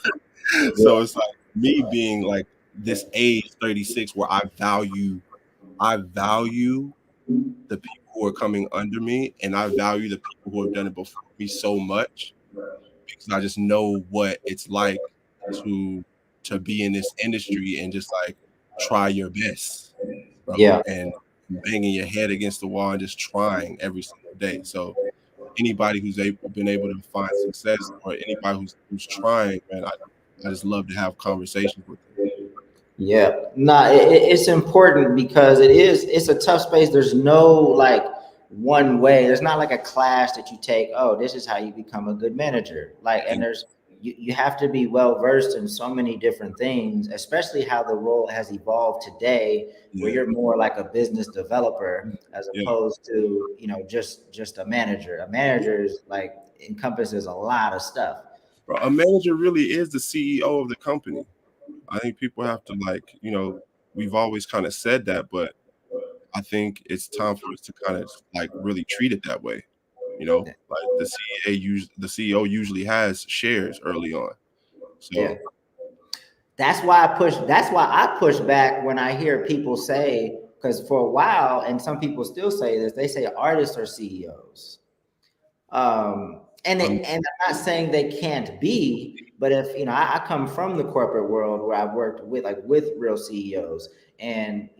so it's like me being like this age 36 where I value the people who are coming under me, and I value the people who have done it before me so much because I just know what it's like to to be in this industry and just like try your best, bro, yeah. and banging your head against the wall and just trying every single day. So anybody who's been able to find success, or anybody who's trying, man, I just love to have conversations with them. Yeah, nah, it's important because it's a tough space. There's no like one way. There's not like a class that you take. Oh, this is how you become a good manager. Like, and And you have to be well versed in so many different things, especially how the role has evolved today, where yeah, you're more like a business developer as yeah, opposed to just a manager. A manager is like encompasses a lot of stuff. bro, a manager really is the CEO of the company. I think people have to like, we've always kind of said that, but I think it's time for us to kind of like really treat it that way. Like the CEO usually has shares early on. Yeah. So That's why I push back when I hear people say, because for a while, and some people still say this, they say artists are CEOs. um And I'm not saying they can't be, but if I come from the corporate world where I've worked with real CEOs, and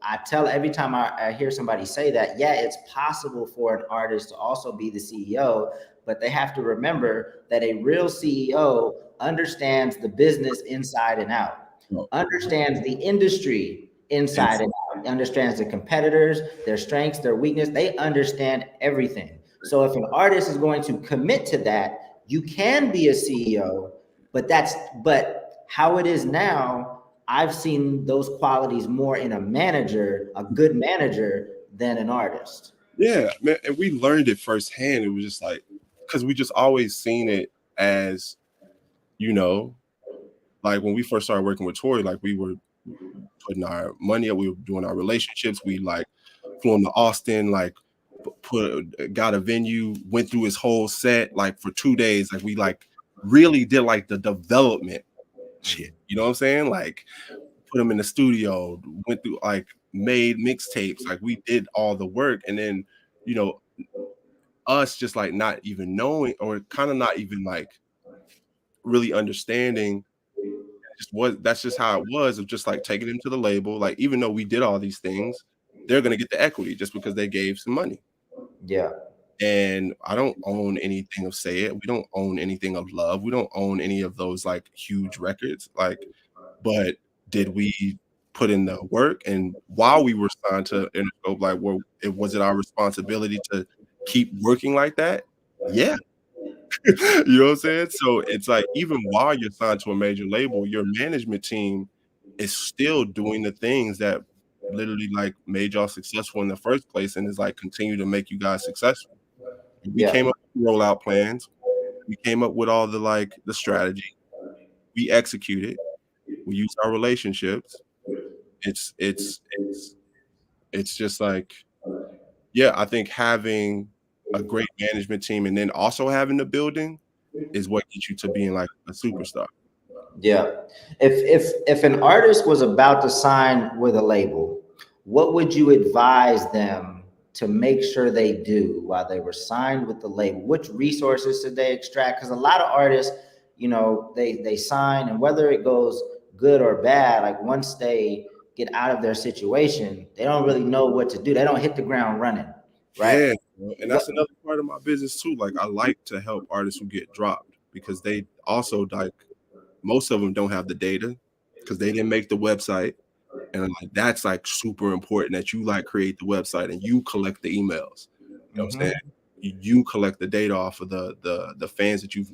I tell every time I hear somebody say that, yeah, it's possible for an artist to also be the CEO, but they have to remember that a real CEO understands the business inside and out, no, understands the industry inside it's and out, understands the competitors, their strengths, their weakness. They understand everything. So if an artist is going to commit to that, you can be a CEO, but how it is now, I've seen those qualities more in a manager, a good manager, than an artist. Yeah, man, and we learned it firsthand. It was just like because we just always seen it as, you know, like when we first started working with Tori, like we were putting our money up, we were doing our relationships, we like flew to Austin, like put got a venue, went through his whole set like for 2 days. Like we like really did like the development shit. You know what I'm saying? Like put him in the studio, went through like made mixtapes, like we did all the work, and then you know us just like not even knowing or kind of not even like really understanding just what that's just how it was of just like taking him to the label. Like even though we did all these things, they're gonna get the equity just because they gave some money. Yeah. And I don't own anything of Say It. We don't own anything of Love. We don't own any of those like huge records. Like, but did we put in the work? And while we were signed to Interscope, like, was it our responsibility to keep working like that? Yeah. You know what I'm saying? So it's like even while you're signed to a major label, your management team is still doing the things that literally like made y'all successful in the first place and is like continue to make you guys successful. We Yeah. came up with rollout plans. We came up with all the like the strategy. We executed. We used our relationships. It's it's it's it's just like yeah, I think having a great management team and then also having the building is what gets you to being like a superstar. Yeah. If an artist was about to sign with a label, what would you advise them to make sure they do while they were signed with the label? Which resources should they extract? Because a lot of artists, they sign, and whether it goes good or bad, like once they get out of their situation, they don't really know what to do. They don't hit the ground running, right? Yeah, and What? that's another part of my business too. Like I like to help artists who get dropped because they also like most of them don't have the data because they didn't make the website. And like that's like super important that you like create the website and you collect the emails. You know what I'm saying? Mm-hmm. You collect the data off of the fans that you've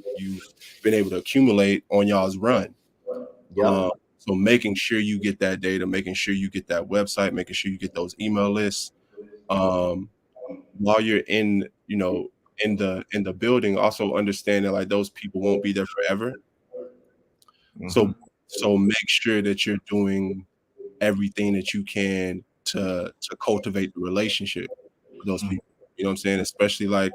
been able to accumulate on y'all's run. Yep. So making sure you get that data, making sure you get that website, making sure you get those email lists. Um, while you're in, in the building, also understanding like those people won't be there forever. So Mm-hmm. so make sure that you're doing everything that you can to cultivate the relationship with those people. You know what I'm saying? Especially like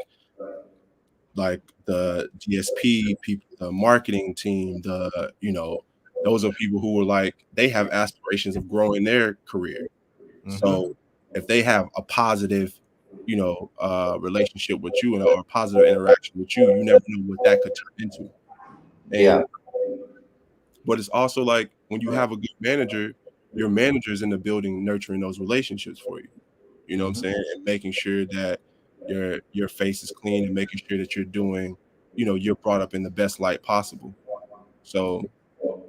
the DSP people, the marketing team, those are people who are like they have aspirations of growing their career. Mm-hmm. So if they have a positive, relationship with you and or positive interaction with you, you never know what that could turn into. Yeah. And but it's also like when you have a good manager, your manager's in the building nurturing those relationships for you. You know what I'm Mm-hmm. saying? And making sure that your face is clean and making sure that you're doing, you're brought up in the best light possible. So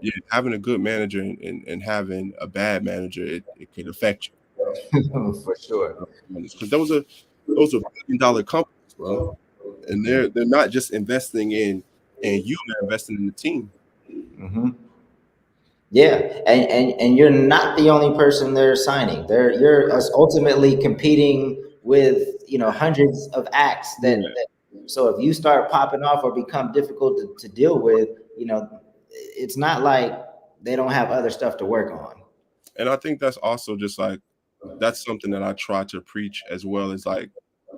yeah, having a good manager and having a bad manager, it could affect you. For sure. Because those are $1 billion companies, bro. And they're not just investing in you, they're investing in the team. Mm-hmm. Yeah, and you're not the only person they're signing. You're ultimately competing with hundreds of acts Yeah. that. So if you start popping off or become difficult to deal with, it's not like they don't have other stuff to work on. And I think that's also just like that's something that I try to preach as well as like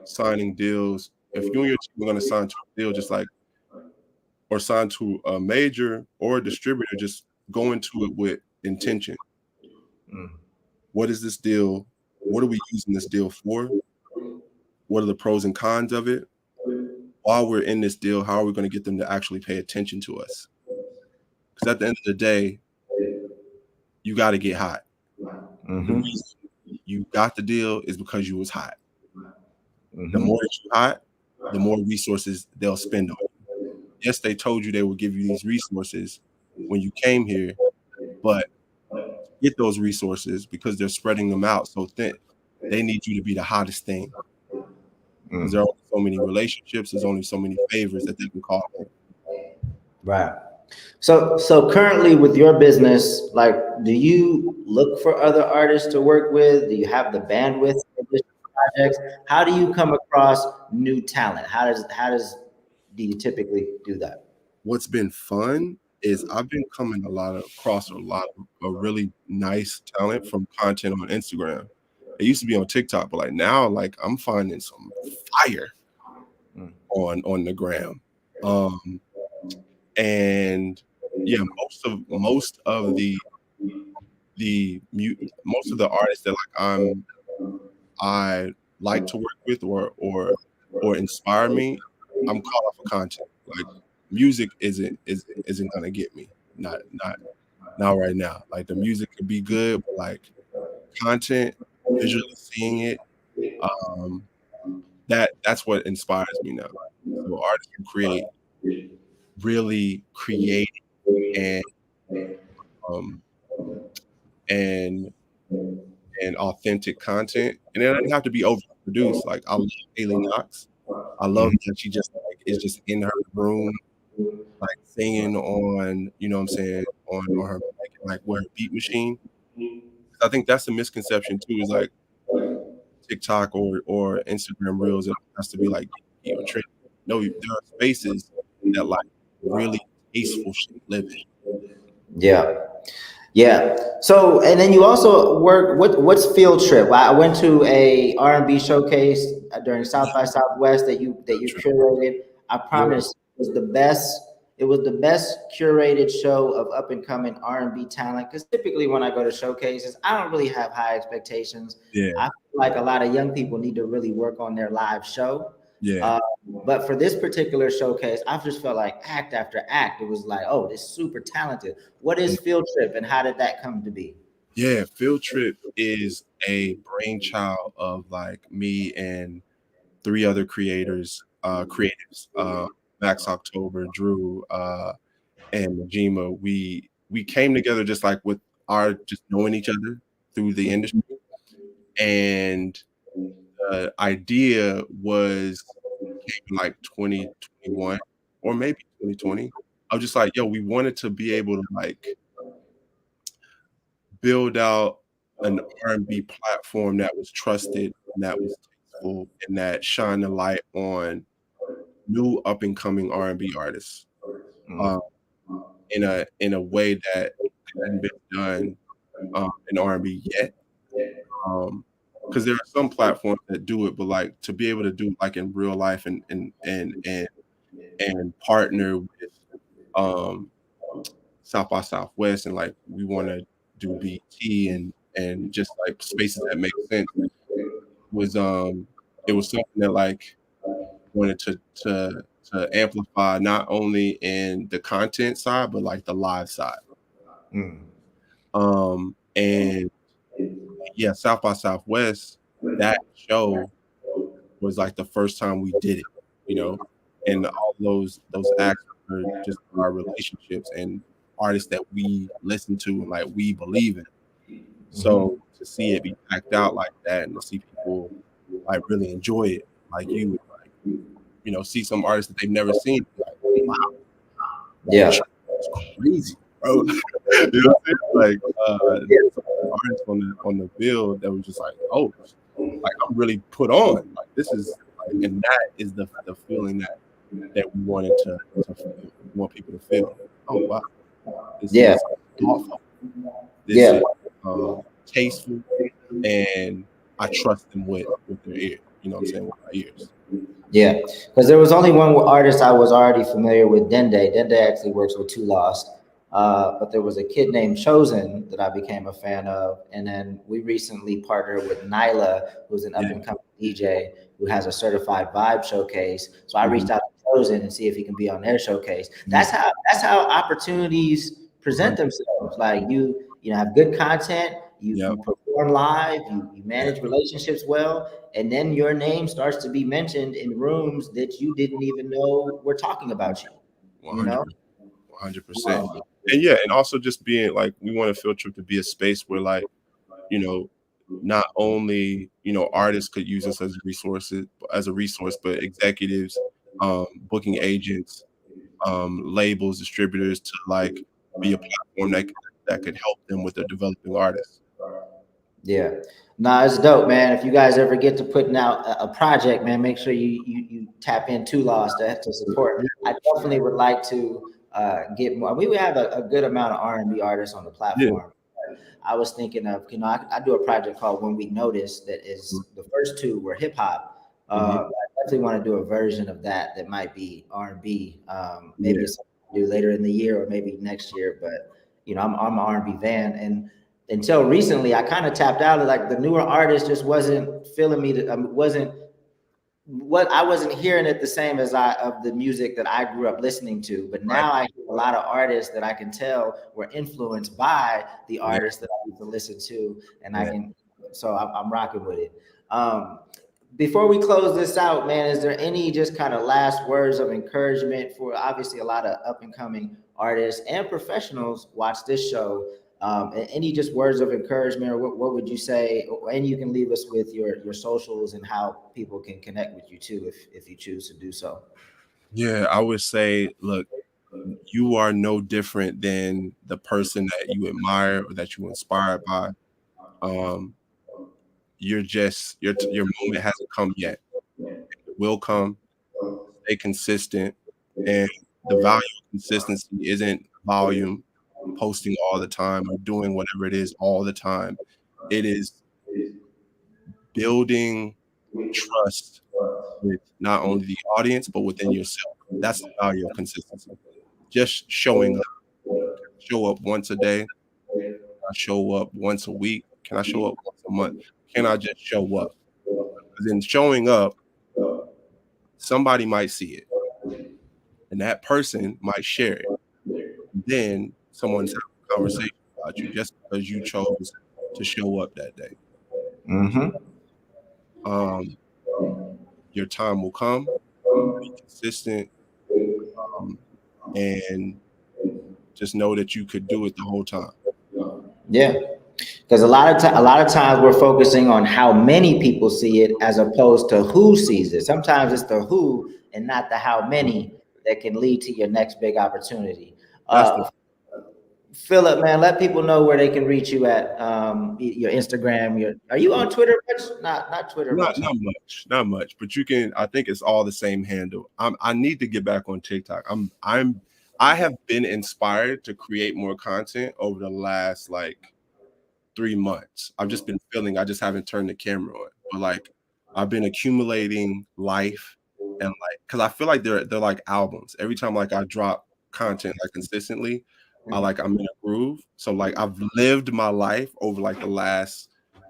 signing deals. If you and your team are going to sign to a deal, just like or sign to a major or a distributor, just go into it with intention. Mm. What is this deal? What are we using this deal for? What are the pros and cons of it? While we're in this deal, how are we going to get them to actually pay attention to us? Because at the end of the day, you got to get hot. The Mm-hmm. reason you got the deal is because you was hot. The Mm-hmm. more that you hot, the more resources they'll spend on you. Yes, they told you they would give you these resources when you came here, but get those resources because they're spreading them out so thin. They need you to be the hottest thing because there are Mm. only so many relationships. There's only so many favors that they can call in. Right. So currently with your business, like, do you look for other artists to work with? Do you have the bandwidth for additional projects? How do you come across new talent? How does do you typically do that? What's been fun is I've been coming across a lot of really nice talent from content on Instagram. It used to be on TikTok, but like now, like I'm finding some fire Mm. on the gram. Um, and yeah, most of most of the artists that I like to work with or inspire me, I'm caught off of content. Like music isn't gonna get me. Not right now. Like the music could be good, but like content, visually seeing it, um, that's what inspires me now. So artists who create really creative and um and and authentic content, and it doesn't have to be overproduced. Like I love Haley Knox. I love Mhm. that she just like is just in her room, like singing on, you know what I'm saying, on her mic and like with her beat machine. 'Cause I think that's the misconception too, is like TikTok or Instagram Reels, it has to be like gimmicky or trendy. No, there are spaces that like really tasteful shit living. Yeah. Yeah. So, and then you also work. What's Field Trip? I went to a R&B showcase during South by Southwest that you True. curated. I Yeah, promise it was the best. It was the best curated show of up and coming R&B talent. Because typically when I go to showcases, I don't really have high expectations. yeah, I feel like a lot of young people need to really work on their live show. yeah, Uh, but for this particular showcase, I've just felt like act after act, it was like, oh, this super talented. What is yeah. Field Trip and how did that come to be? Yeah, Field Trip is a brainchild of like me and three other creatives, Max October, Drew, and Majima. We came together just like with our just knowing each other through the industry, and the idea was came in like 2021 or maybe 2020. I was just like, yo, we wanted to be able to like build out an R&B platform that was trusted and that was tasteful and that shined a light on new up and coming R&B artists, Mm, um, in a way that hadn't been done, in R&B yet. Because there are some platforms that do it, but like to be able to do like in real life and partner with um, South by Southwest and like we want to do BT and just like spaces that make sense was it was something that like wanted to amplify not only in the content side but like the live side. mm, And yeah, South by Southwest, that show was like the first time we did it, you know, and all those acts were just our relationships and artists that we listen to and like we believe in. So mhm. to see it be packed out like that and to see people like really enjoy it, like you would like, you know, see some artists that they've never seen, like, wow, that Yeah. shit is crazy, bro. You know what I'm saying? Like some artists on the bill that was just like, oh, like I'm really put on. Like this is like, and that is the feeling that we wanted to feel, want people to feel. Oh wow, this Yeah. is thoughtful. This Yeah. is tasteful, and I trust them with their ear. You know what I'm saying? With my ears. Yeah, because there was only one artist I was already familiar with, Dende. Dende actually works with Two Lost, but there was a kid named Chosen that I became a fan of, and then we recently partnered with Nyla, who's an up Yeah. and coming DJ who has a certified vibe showcase. So I Hmm. reached out to Chosen and see if he can be on their showcase. Yeah. That's how opportunities present 100. themselves. Like you know have good content, you Yep. perform live, you manage relationships well, and then your name starts to be mentioned in rooms that you didn't even know were talking about you. You 100. know? 100%. And yeah, and also just being like, we want a field trip to be a space where like, you know, not only, you know, artists could use us as a resource, but executives, booking agents, labels, distributors to like be a platform that could help them with their developing artists. Yeah. Nah, it's dope, man. If you guys ever get to putting out a project, man, make sure you tap in Two Lost to support. I definitely would like to get more. We have a good amount of R&B artists on the Yeah, platform. I was thinking of, I do a project called When We Notice that is the first two were hip hop. mhm, I definitely want to do a version of that that might be R&B. Maybe yeah, it's something to do later in the year or maybe next year. But I'm an R&B fan, and until recently, I kind of tapped out of like the newer artists just wasn't feeling me. Wasn't what I wasn't hearing it the same as I of the music that I grew up listening to. But right, now I hear a lot of artists that I can tell were influenced by the yeah, artists that I used to listen to, and I yeah. can. So I'm rocking with it. Um, before we close this out, man, is there any just kind of last words of encouragement for obviously a lot of up and coming artists and professionals watch this show? And any just words of encouragement, or what would you say? And you can leave us with your socials and how people can connect with you too, if you choose to do so. Yeah, I would say, look, you are no different than the person that you admire or that you inspired by. Um, you're just your moment hasn't come yet. It will come. Stay consistent, and the value of consistency isn't volume, posting all the time or doing whatever it is all the time. It is building trust with not only the audience, but within yourself. That's the value of consistency. Just showing up. Show up once a day. I show up once a week? Can I show up once a month? Can I just show up? Because in showing up, somebody might see it, and that person might share it. Then someone's having a conversation about you just because you chose to show up that day. Mm-hmm. Um, your time will come. Be consistent, um, and just know that you could do it the whole time. Yeah, because a lot of times we're focusing on how many people see it as opposed to who sees it. Sometimes it's the who and not the how many that can lead to your next big opportunity. That's the Philip, man, let people know where they can reach you at your Instagram. Are you on Twitter much? Not Twitter not much, huh? not much, but you can. I think it's all the same handle. I need to get back on TikTok. I have been inspired to create more content over the last like 3 months. I've just been feeling. I just haven't turned the camera on, but like I've been accumulating life and like because I feel like they're like albums. Every time like I drop content like consistently, I'm in a groove. So like I've lived my life over like the last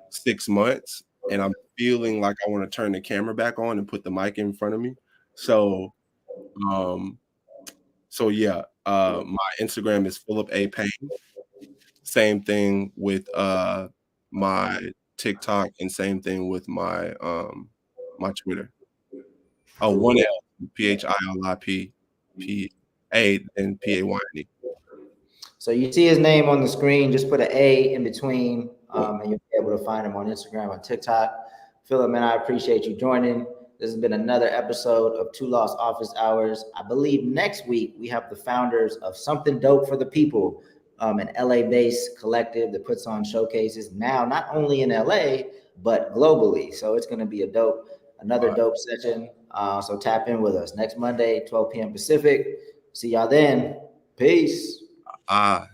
6 months, and I'm feeling like I want to turn the camera back on and put the mic in front of me. So um yeah, my Instagram is Philip A. Payne. Same thing with my TikTok and same thing with my Twitter. Oh, one L, PHILIP and PAYNE. So you see his name on the screen, just put an A in between, and you'll be able to find him on Instagram, on TikTok. Philip, man, I appreciate you joining. This has been another episode of Two Lost Office Hours. I believe next week we have the founders of Something Dope for the People, an LA-based collective that puts on showcases now not only in LA but globally. So it's going to be another dope session. So tap in with us next Monday, 12 p.m. Pacific. See y'all then. Peace. Ah,